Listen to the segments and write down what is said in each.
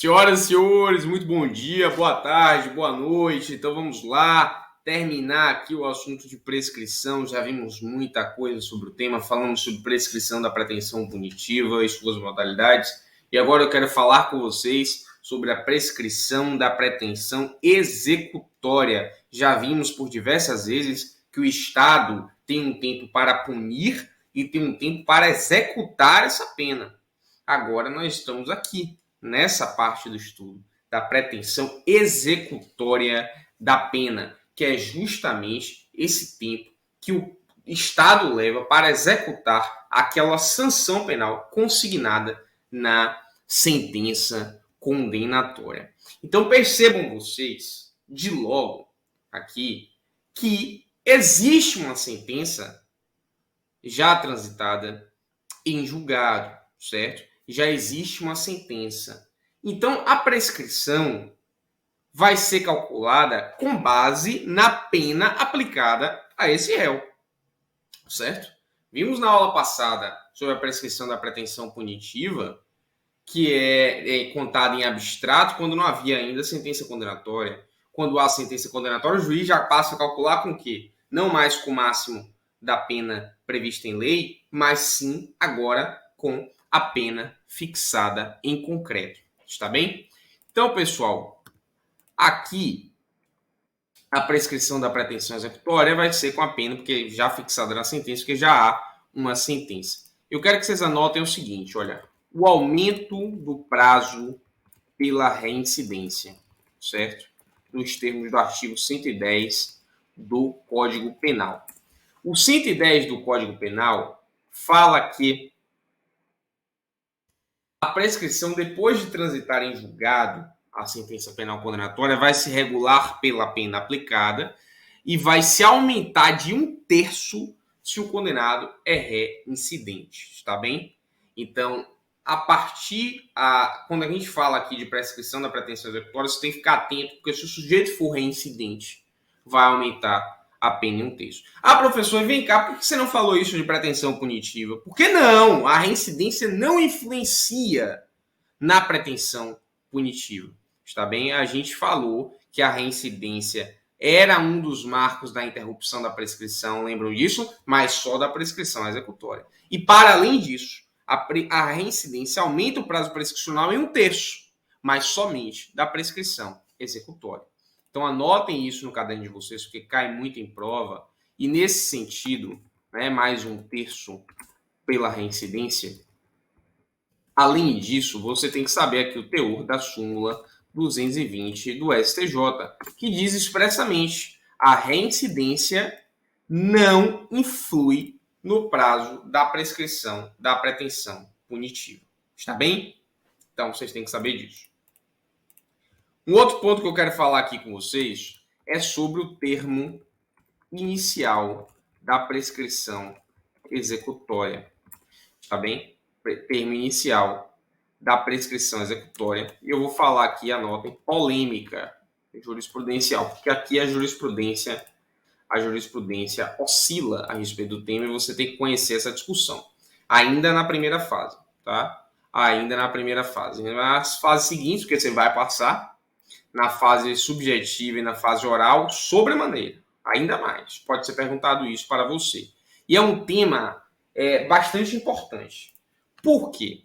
Senhoras e senhores, muito bom dia, boa tarde, boa noite. Então vamos lá terminar aqui o assunto de prescrição. Já vimos muita coisa sobre o tema, falamos sobre prescrição da pretensão punitiva e suas modalidades. E agora eu quero falar com vocês sobre a prescrição da pretensão executória. Já vimos por diversas vezes que o Estado tem um tempo para punir e tem um tempo para executar essa pena. Agora nós estamos aqui nessa parte do estudo da pretensão executória da pena, que é justamente esse tempo que o Estado leva para executar aquela sanção penal consignada na sentença condenatória. Então percebam vocês, de logo aqui, que existe uma sentença já transitada em julgado, certo? Já existe uma sentença. Então, a prescrição vai ser calculada com base na pena aplicada a esse réu, certo? Vimos na aula passada sobre a prescrição da pretensão punitiva, que é contada em abstrato quando não havia ainda sentença condenatória. Quando há sentença condenatória, o juiz já passa a calcular com o quê? Não mais com o máximo da pena prevista em lei, mas sim agora com a pena fixada em concreto. Está bem? Então, pessoal, aqui a prescrição da pretensão executória vai ser com a pena, porque já fixada na sentença, porque já há uma sentença. Eu quero que vocês anotem o seguinte, olha, o aumento do prazo pela reincidência, certo? Nos termos do artigo 110 do Código Penal. O 110 do Código Penal fala que a prescrição, depois de transitar em julgado a sentença penal condenatória, vai se regular pela pena aplicada e vai se aumentar de 1/3 se o condenado é reincidente, está bem? Então, quando a gente fala aqui de prescrição da pretensão executória, você tem que ficar atento, porque se o sujeito for reincidente, vai aumentar a pena em 1/3. Ah, professor, vem cá, por que você não falou isso de pretensão punitiva? Por que não? A reincidência não influencia na pretensão punitiva. Está bem? A gente falou que a reincidência era um dos marcos da interrupção da prescrição, lembram disso? Mas só da prescrição executória. E para além disso, a reincidência aumenta o prazo prescricional em 1/3, mas somente da prescrição executória. Então anotem isso no caderno de vocês, porque cai muito em prova. E nesse sentido, né, mais 1/3 pela reincidência. Além disso, você tem que saber aqui o teor da súmula 220 do STJ, que diz expressamente: a reincidência não influi no prazo da prescrição da pretensão punitiva. Está bem? Então, vocês têm que saber disso. Um outro ponto que eu quero falar aqui com vocês é sobre o termo inicial da prescrição executória. Tá bem? Termo inicial da prescrição executória. E eu vou falar aqui, anotem, polêmica jurisprudencial, porque aqui a jurisprudência oscila a respeito do tema e você tem que conhecer essa discussão. Ainda na primeira fase, tá? Ainda na primeira fase. Nas fases seguintes, porque você vai passar, na fase subjetiva e na fase oral, sobremaneira, ainda mais. Pode ser perguntado isso para você. E é um tema bastante importante. Por quê?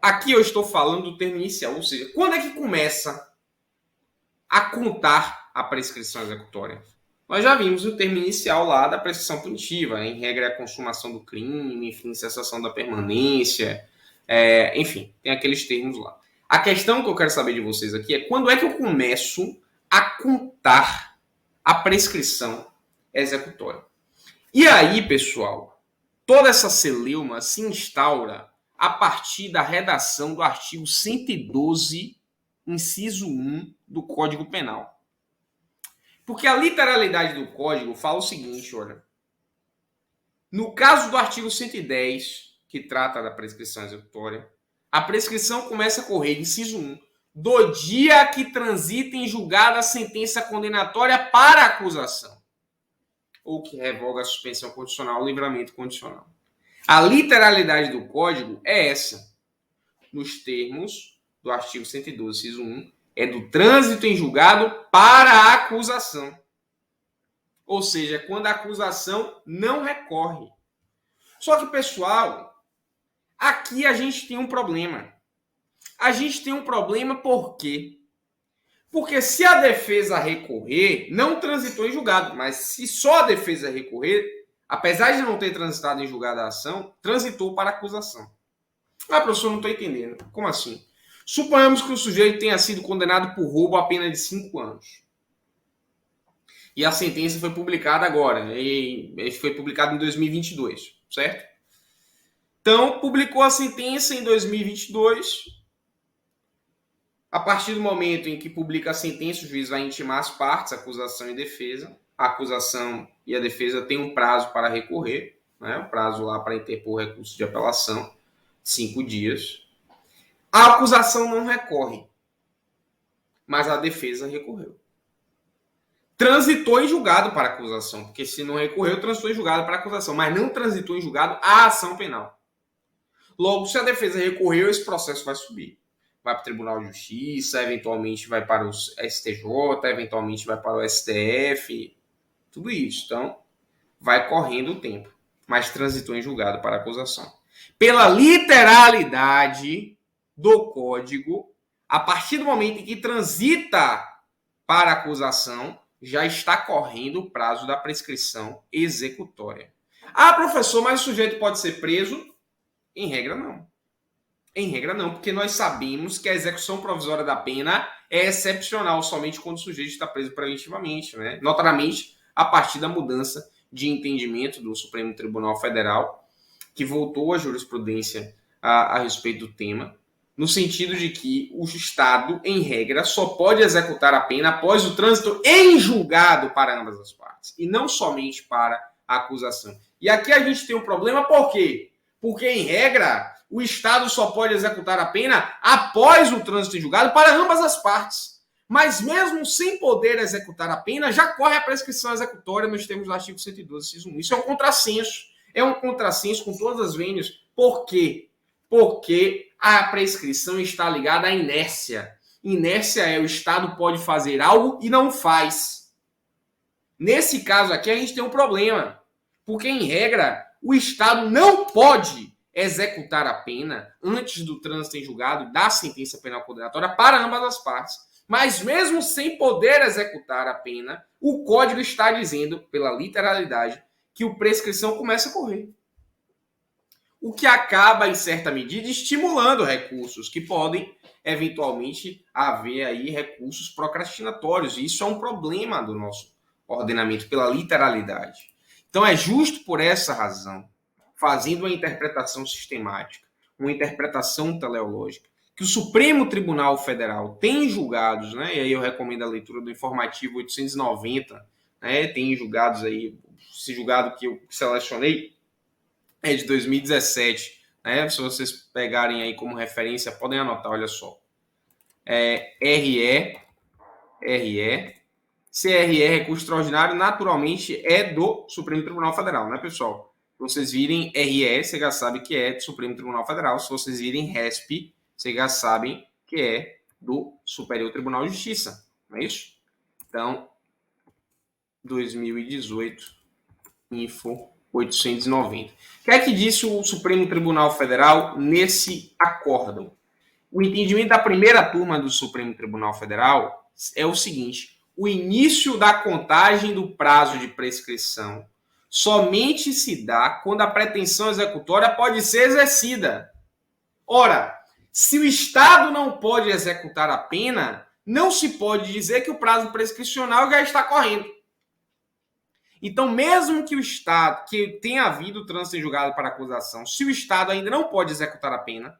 Aqui eu estou falando do termo inicial, ou seja, quando é que começa a contar a prescrição executória? Nós já vimos o termo inicial lá da prescrição punitiva, em regra a consumação do crime, enfim, cessação da permanência, enfim, tem aqueles termos lá. A questão que eu quero saber de vocês aqui é quando é que eu começo a contar a prescrição executória. E aí, pessoal, toda essa celeuma se instaura a partir da redação do artigo 112, inciso 1 do Código Penal. Porque a literalidade do Código fala o seguinte, olha. No caso do artigo 110, que trata da prescrição executória, a prescrição começa a correr, inciso 1, do dia que transita em julgada a sentença condenatória para a acusação, ou que revoga a suspensão condicional ou livramento condicional. A literalidade do Código é essa, nos termos do artigo 112, inciso 1, é do trânsito em julgado para a acusação. Ou seja, quando a acusação não recorre. Só que, pessoal, aqui a gente tem um problema. A gente tem um problema por quê? Porque se a defesa recorrer, não transitou em julgado, mas se só a defesa recorrer, apesar de não ter transitado em julgado a ação, transitou para a acusação. Ah, professor, não estou entendendo. Como assim? Suponhamos que o sujeito tenha sido condenado por roubo a pena de 5 anos. E a sentença foi publicada agora. E foi publicada em 2022, certo? Então, publicou a sentença em 2022. A partir do momento em que publica a sentença, o juiz vai intimar as partes, acusação e defesa. A acusação e a defesa têm um prazo para recorrer, né? O prazo lá para interpor recurso de apelação, 5 dias. A acusação não recorre, mas a defesa recorreu. Transitou em julgado para a acusação, porque se não recorreu, transitou em julgado para a acusação, mas não transitou em julgado a ação penal. Logo, se a defesa recorreu, esse processo vai subir. Vai para o Tribunal de Justiça, eventualmente vai para o STJ, eventualmente vai para o STF, tudo isso. Então, vai correndo o tempo, mas transitou em julgado para a acusação. Pela literalidade do código, a partir do momento em que transita para a acusação, já está correndo o prazo da prescrição executória. Ah, professor, mas o sujeito pode ser preso? Em regra, não. Em regra, não, porque nós sabemos que a execução provisória da pena é excepcional somente quando o sujeito está preso preventivamente, né? Notadamente, a partir da mudança de entendimento do Supremo Tribunal Federal, que voltou a jurisprudência a respeito do tema, no sentido de que o Estado, em regra, só pode executar a pena após o trânsito em julgado para ambas as partes, e não somente para a acusação. E aqui a gente tem um problema, por quê? Porque, em regra, o Estado só pode executar a pena após o trânsito em julgado para ambas as partes. Mas mesmo sem poder executar a pena, já corre a prescrição executória nos termos do artigo 112, inciso 1. Isso é um contrassenso. É um contrassenso com todas as vênias. Por quê? Porque a prescrição está ligada à inércia. Inércia é o Estado pode fazer algo e não faz. Nesse caso aqui, a gente tem um problema. Porque, em regra, o Estado não pode executar a pena antes do trânsito em julgado da sentença penal condenatória para ambas as partes. Mas mesmo sem poder executar a pena, o Código está dizendo, pela literalidade, que a prescrição começa a correr. O que acaba, em certa medida, estimulando recursos que podem, eventualmente, haver aí recursos procrastinatórios. E isso é um problema do nosso ordenamento, pela literalidade. Então, é justo por essa razão, fazendo uma interpretação sistemática, uma interpretação teleológica, que o Supremo Tribunal Federal tem julgados, né? E aí eu recomendo a leitura do informativo 890, né? Tem julgados aí, esse julgado que eu selecionei é de 2017, né? Se vocês pegarem aí como referência, podem anotar, olha só. RE, CRE, recurso extraordinário, naturalmente é do Supremo Tribunal Federal, né, pessoal? Se vocês virem RE, você já sabe que é do Supremo Tribunal Federal. Se vocês virem RESP, vocês já sabem que é do Superior Tribunal de Justiça, não é isso? Então, 2018, info 890. O que é que disse o Supremo Tribunal Federal nesse acórdão? O entendimento da primeira turma do Supremo Tribunal Federal é o seguinte: o início da contagem do prazo de prescrição somente se dá quando a pretensão executória pode ser exercida. Ora, se o Estado não pode executar a pena, não se pode dizer que o prazo prescricional já está correndo. Então, mesmo que o Estado, que tenha havido trânsito em julgado para acusação, se o Estado ainda não pode executar a pena,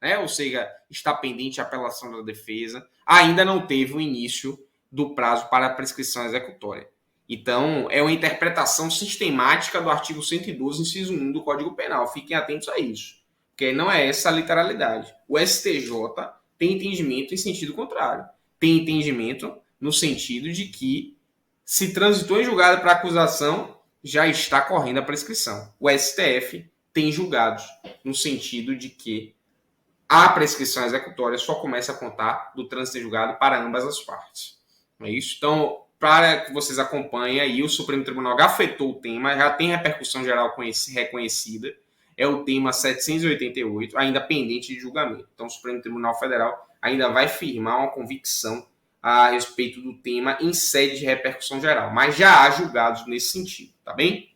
né, ou seja, está pendente a apelação da defesa, ainda não teve o início do prazo para a prescrição executória. Então, é uma interpretação sistemática do artigo 112, inciso 1 do Código Penal. Fiquem atentos a isso, porque não é essa a literalidade. O STJ tem entendimento em sentido contrário. Tem entendimento no sentido de que, se transitou em julgado para acusação, já está correndo a prescrição. O STF tem julgados no sentido de que a prescrição executória só começa a contar do trânsito em julgado para ambas as partes. É isso? Então, para que vocês acompanhem aí, o Supremo Tribunal gafetou o tema, já tem repercussão geral reconhecida, é o tema 788, ainda pendente de julgamento. Então, o Supremo Tribunal Federal ainda vai firmar uma convicção a respeito do tema em sede de repercussão geral, mas já há julgados nesse sentido, tá bem?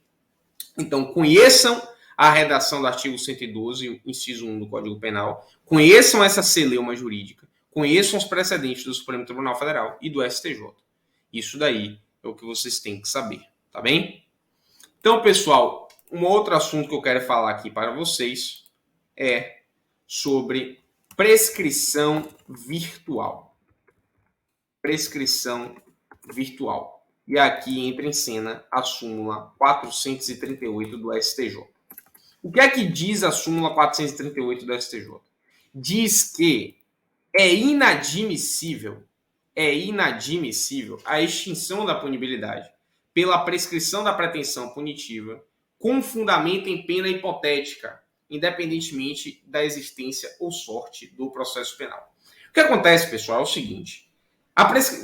Então, conheçam a redação do artigo 112, inciso 1 do Código Penal, conheçam essa celeuma jurídica, conheçam os precedentes do Supremo Tribunal Federal e do STJ. Isso daí é o que vocês têm que saber, tá bem? Então, pessoal, um outro assunto que eu quero falar aqui para vocês é sobre prescrição virtual. Prescrição virtual. E aqui entra em cena a súmula 438 do STJ. O que é que diz a súmula 438 do STJ? Diz que é inadmissível a extinção da punibilidade pela prescrição da pretensão punitiva com fundamento em pena hipotética, independentemente da existência ou sorte do processo penal. O que acontece, pessoal, é o seguinte: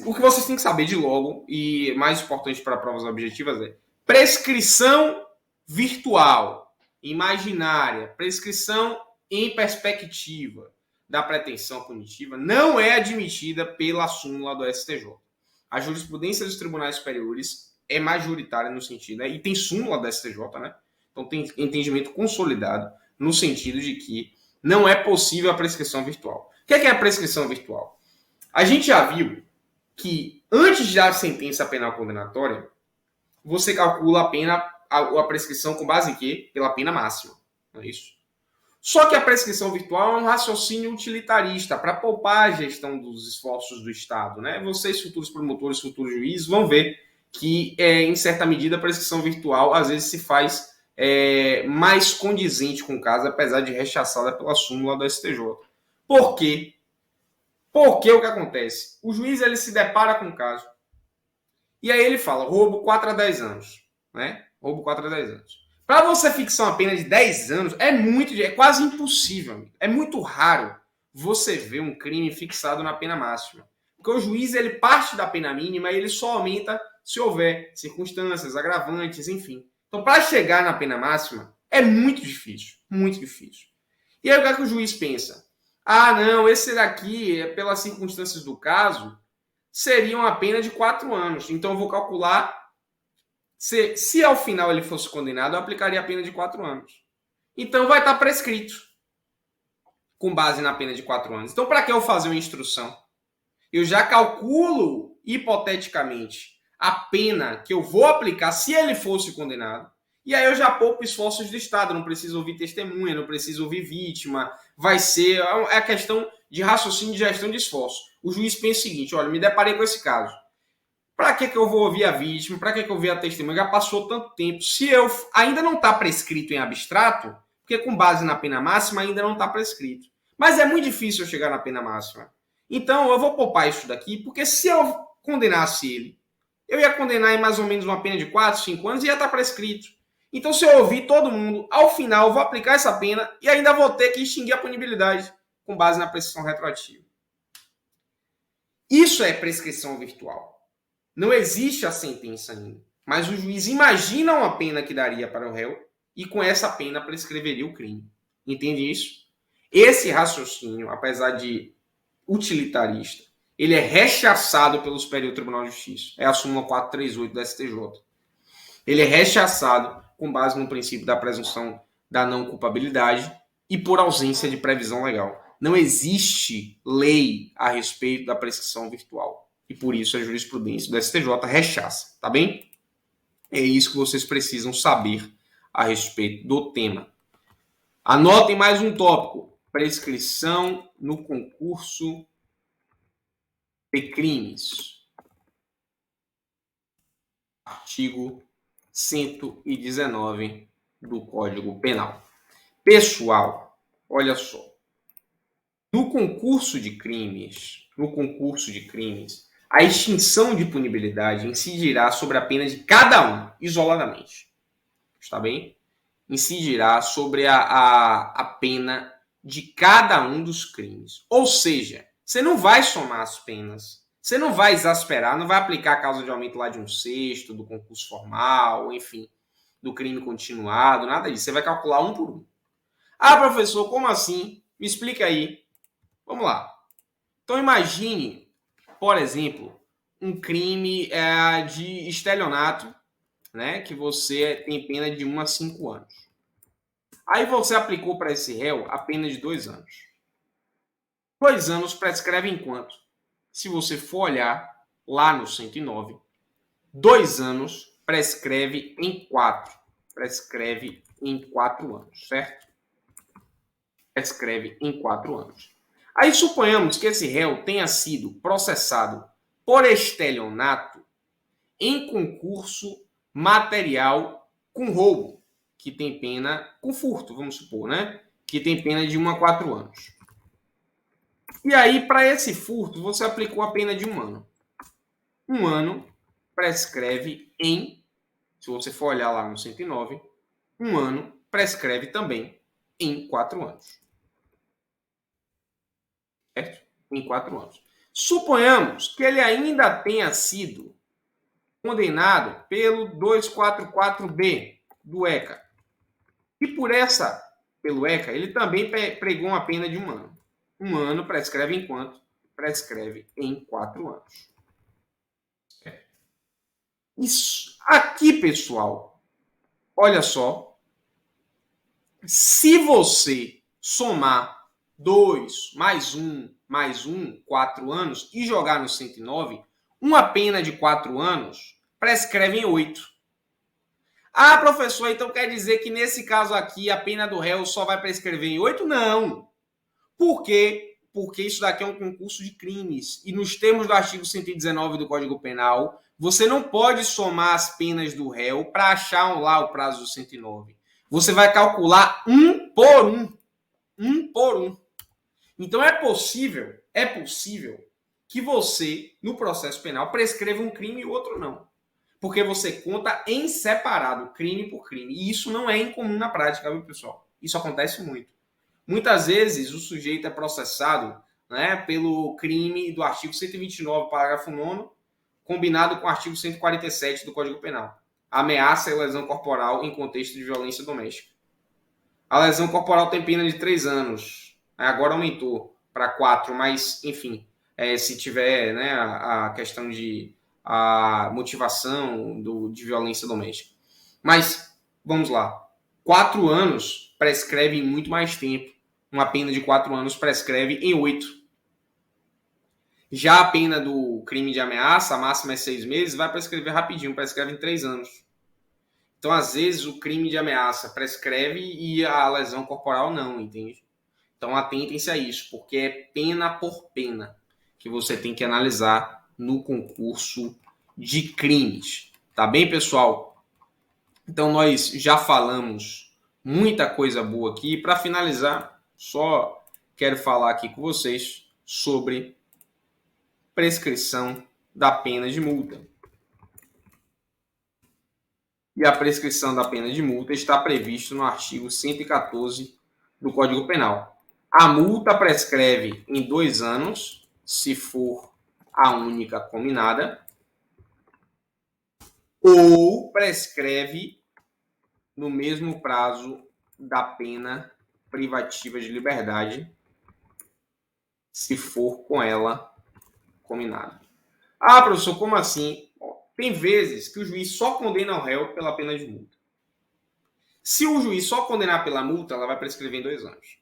o que vocês têm que saber de logo, e mais importante para provas objetivas, é prescrição virtual, imaginária, prescrição em perspectiva da pretensão punitiva não é admitida pela súmula do STJ. A jurisprudência dos tribunais superiores é majoritária no sentido, né? E tem súmula da STJ, né? Então tem entendimento consolidado no sentido de que não é possível a prescrição virtual. O que é a prescrição virtual? A gente já viu que antes da sentença penal condenatória, você calcula a pena, a prescrição com base em quê? Pela pena máxima. Não é isso? Só que a prescrição virtual é um raciocínio utilitarista para poupar a gestão dos esforços do Estado, né? Vocês, futuros promotores, futuros juízes, vão ver que, em certa medida, a prescrição virtual às vezes se faz mais condizente com o caso, apesar de rechaçada pela súmula do STJ. Por quê? Porque o que acontece? O juiz ele se depara com o caso e aí ele fala, roubo 4 a 10 anos. Né? Roubo 4 a 10 anos. Para você fixar uma pena de 10 anos, é quase impossível. Amigo. É muito raro você ver um crime fixado na pena máxima. Porque o juiz ele parte da pena mínima e ele só aumenta se houver circunstâncias, agravantes, enfim. Então, para chegar na pena máxima, é muito difícil. Muito difícil. E aí, o que é que o juiz pensa? Ah, não, esse daqui, pelas circunstâncias do caso, seria uma pena de 4 anos. Então, eu vou calcular... Se ao final ele fosse condenado, eu aplicaria a pena de 4 anos. Então, vai estar prescrito com base na pena de 4 anos. Então, para que eu fazer uma instrução? Eu já calculo, hipoteticamente, a pena que eu vou aplicar se ele fosse condenado. E aí eu já poupo esforços do Estado. Não preciso ouvir testemunha, não preciso ouvir vítima. Vai ser... É a questão de raciocínio de gestão de esforço. O juiz pensa o seguinte, olha, me deparei com esse caso. Para que eu vou ouvir a vítima? Para que eu vou ouvir a testemunha? Já passou tanto tempo. Se eu ainda não está prescrito em abstrato, porque com base na pena máxima ainda não está prescrito. Mas é muito difícil eu chegar na pena máxima. Então eu vou poupar isso daqui, porque se eu condenasse ele, eu ia condenar em mais ou menos uma pena de 4, 5 anos e ia estar prescrito. Então se eu ouvir todo mundo, ao final eu vou aplicar essa pena e ainda vou ter que extinguir a punibilidade com base na prescrição retroativa. Isso é prescrição virtual. Não existe a sentença ainda, mas o juiz imagina uma pena que daria para o réu e com essa pena prescreveria o crime. Entende isso? Esse raciocínio, apesar de utilitarista, ele é rechaçado pelo Superior Tribunal de Justiça. É a súmula 438 da STJ. Ele é rechaçado com base no princípio da presunção da não culpabilidade e por ausência de previsão legal. Não existe lei a respeito da prescrição virtual. E por isso a jurisprudência do STJ rechaça, tá bem? É isso que vocês precisam saber a respeito do tema. Anotem mais um tópico. Prescrição no concurso de crimes. Artigo 119 do Código Penal. Pessoal, olha só. No concurso de crimes, a extinção de punibilidade incidirá sobre a pena de cada um, isoladamente. Está bem? Incidirá sobre a pena de cada um dos crimes. Ou seja, você não vai somar as penas, você não vai exasperar, não vai aplicar a causa de aumento lá de 1/6 do concurso formal, enfim, do crime continuado, nada disso. Você vai calcular um por um. Ah, professor, como assim? Me explica aí. Vamos lá. Então imagine, por exemplo, um crime de estelionato, né, que você tem pena de 1 a 5 anos. Aí você aplicou para esse réu a pena de 2 anos. 2 anos prescreve em quanto? Se você for olhar lá no 109, 2 anos prescreve em 4. Prescreve em 4 anos, certo? Prescreve em 4 anos. Aí suponhamos que esse réu tenha sido processado por estelionato em concurso material com roubo, que tem pena, com furto, vamos supor, né? Que tem pena de 1 a 4 anos. E aí, para esse furto, você aplicou a pena de 1 ano. 1 ano prescreve em, se você for olhar lá no 109, 1 ano prescreve também em 4 anos. Certo? Em 4 anos. Suponhamos que ele ainda tenha sido condenado pelo 244B do ECA. E pelo ECA, ele também pregou uma pena de 1 ano. 1 ano prescreve em quanto? Prescreve em 4 anos. Isso. Aqui, pessoal, olha só. Se você somar 2 mais 1 mais 1, 4 anos, e jogar no 109, uma pena de 4 anos prescreve em 8. Ah, professor, então quer dizer que nesse caso aqui a pena do réu só vai prescrever em 8? Não. Por quê? Porque isso daqui é um concurso de crimes. E nos termos do artigo 119 do Código Penal, você não pode somar as penas do réu para achar lá o prazo do 109. Você vai calcular um por um. Um por um. Então é possível que você, no processo penal, prescreva um crime e o outro não. Porque você conta em separado, crime por crime. E isso não é incomum na prática, viu, pessoal? Isso acontece muito. Muitas vezes o sujeito é processado, né, pelo crime do artigo 129, parágrafo 9º, combinado com o artigo 147 do Código Penal. Ameaça e lesão corporal em contexto de violência doméstica. A lesão corporal tem pena de 3 anos. Agora aumentou para 4, mas, enfim, se tiver, né, a questão de a motivação de violência doméstica. Mas, vamos lá. 4 anos prescreve em muito mais tempo. Uma pena de 4 anos prescreve em 8. Já a pena do crime de ameaça, a máxima é 6 meses, vai prescrever rapidinho, prescreve em 3 anos. Então, às vezes, o crime de ameaça prescreve e a lesão corporal não, entende? Então, atentem-se a isso, porque é pena por pena que você tem que analisar no concurso de crimes. Tá bem, pessoal? Então, nós já falamos muita coisa boa aqui. Para finalizar, só quero falar aqui com vocês sobre prescrição da pena de multa. E a prescrição da pena de multa está previsto no artigo 114 do Código Penal. A multa prescreve em 2 anos, se for a única cominada, ou prescreve no mesmo prazo da pena privativa de liberdade, se for com ela combinado. Ah, professor, como assim? Tem vezes que o juiz só condena o réu pela pena de multa. Se o juiz só condenar pela multa, ela vai prescrever em 2 anos.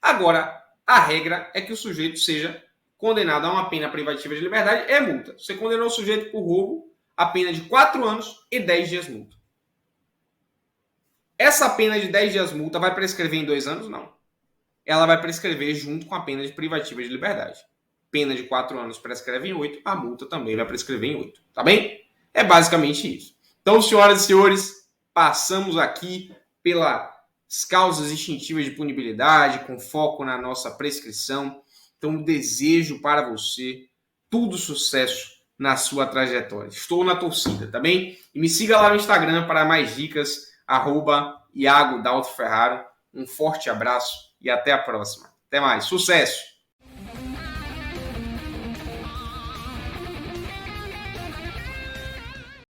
Agora, a regra é que o sujeito seja condenado a uma pena privativa de liberdade é multa. Você condenou o sujeito por roubo, a pena de 4 anos e 10 dias multa. Essa pena de 10 dias multa vai prescrever em 2 anos? Não. Ela vai prescrever junto com a pena de privativa de liberdade. Pena de 4 anos prescreve em 8, a multa também vai prescrever em 8. Tá bem? É basicamente isso. Então, senhoras e senhores, passamos aqui pelas causas extintivas de punibilidade, com foco na nossa prescrição. Então, desejo para você tudo sucesso na sua trajetória. Estou na torcida, tá bem? E me siga lá no Instagram para mais dicas, @Iago Dalto Ferraro. Um forte abraço e até a próxima. Até mais. Sucesso!